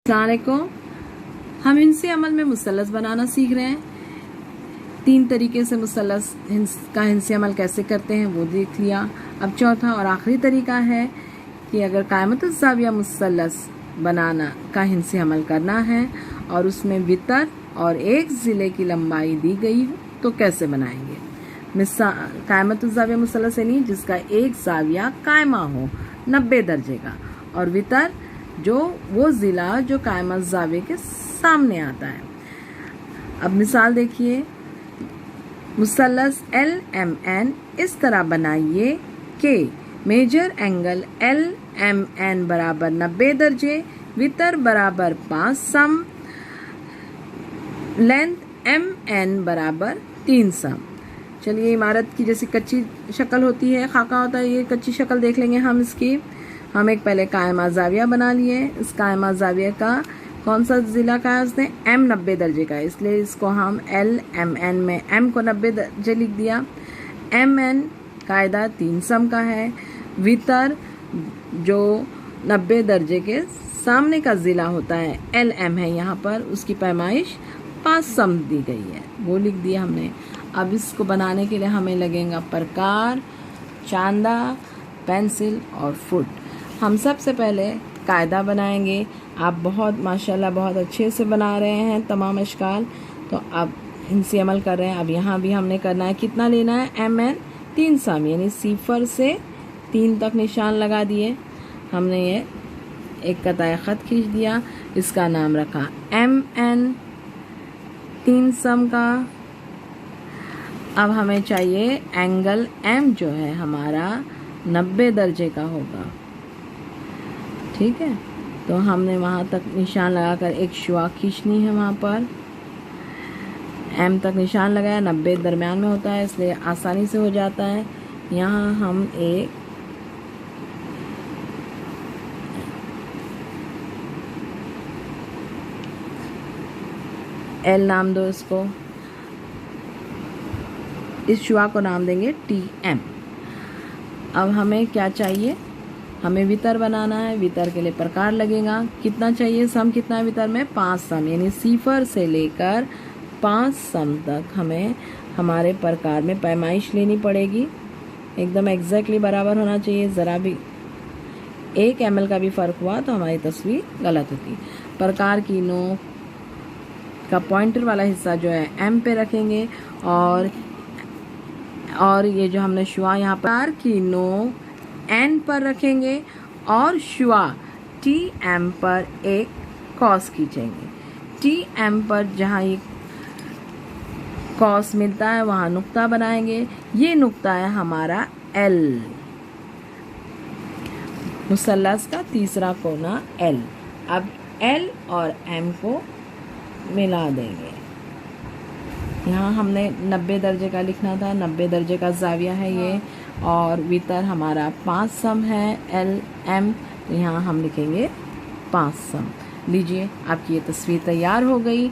अस्सलामुअलैकुम। हम हिंसी अमल में मुसल्लस बनाना सीख रहे हैं। 3 तरीके से मुसल्लस का हिंसी अमल कैसे करते हैं वो देख लिया। अब चौथा और आखिरी तरीका है कि अगर कायमतुज़ ज़ाविया मुसल्लस बनाना का हिंसी अमल करना है और उसमें वितर और एक ज़िले की लंबाई दी गई हो तो कैसे बनाएंगे। मिसाल कायमतुज़ ज़ाविया मुसल्लस यानी जिसका एक ज़ाविया कायमा हो 90 दर्जे का और वितर जो वो ज़िला जो कायमा ज़ाविये के सामने आता है। अब मिसाल देखिए, मुसल्लस LMN इस तरह बनाइए कि मेजर एंगल LMN बराबर 90 दर्जे, वितर बराबर 5 सम, लेंथ MN बराबर 3 सम। चलिए, इमारत की जैसी कच्ची शक्ल होती है, खाका होता है, ये कच्ची शक्ल देख लेंगे हम इसकी। हम एक पहले कायमा ज़ाविया बना लिए। इस कायमा ज़ाविया का कौन सा ज़िला का है, उसने M 90 दर्जे का है, इसलिए इसको हम LMN में M को 90 दर्जे लिख दिया। MN कायदा 3 सम का है। वितर जो 90 दर्जे के सामने का ज़िला होता है LM है, यहाँ पर उसकी पैमाइश 5 सम दी गई है, वो लिख दिया हमने। अब इसको बनाने के लिए हमें लगेगा प्रकार, चांदा, पेंसिल और फुट। हम सबसे पहले कायदा बनाएंगे। आप बहुत माशाल्लाह बहुत अच्छे से बना रहे हैं तमाम अशकाल, तो अब हिंसी अमल कर रहे हैं। अब यहाँ भी हमने करना है, कितना लेना है, MN 3 सम यानी 0 से 3 तक निशान लगा दिए हमने। ये एक कताए ख़त खींच दिया, इसका नाम रखा MN 3 सम का। अब हमें चाहिए एंगल M जो है हमारा 90 दर्जे का होगा, ठीक है। तो हमने वहाँ तक निशान लगाकर एक शुआ खींचनी है, वहाँ पर M तक निशान लगाया, 90 दरमियान में होता है इसलिए आसानी से हो जाता है। यहाँ हम एक L नाम दो इसको, इस शुआ को नाम देंगे TM। अब हमें क्या चाहिए, हमें वितर बनाना है। वितर के लिए प्रकार लगेगा, कितना चाहिए, सम कितना है वितर में, 5 सम यानी 0 से लेकर 5 सम तक हमें हमारे प्रकार में पैमाइश लेनी पड़ेगी। एकदम एग्जैक्टली बराबर होना चाहिए, ज़रा भी 1 ml का भी फ़र्क हुआ तो हमारी तस्वीर गलत होती। प्रकार की नोक का पॉइंटर वाला हिस्सा जो है M पे रखेंगे और ये जो हमने शुआ यहाँ पर की नोक N पर रखेंगे और शुआ TM पर एक कॉस खींचेंगे। TM पर जहाँ ये कॉस मिलता है वहाँ नुक्ता बनाएंगे। ये नुक्ता है हमारा L, मुसल्लस का तीसरा कोना L। अब L और M को मिला देंगे। यहाँ हमने 90 दर्जे का लिखना था, 90 दर्जे का ज़ाविया है ये, और वितर हमारा 5 सम है LM, तो यहाँ हम लिखेंगे 5 सम। लीजिए, आपकी ये तस्वीर तैयार हो गई।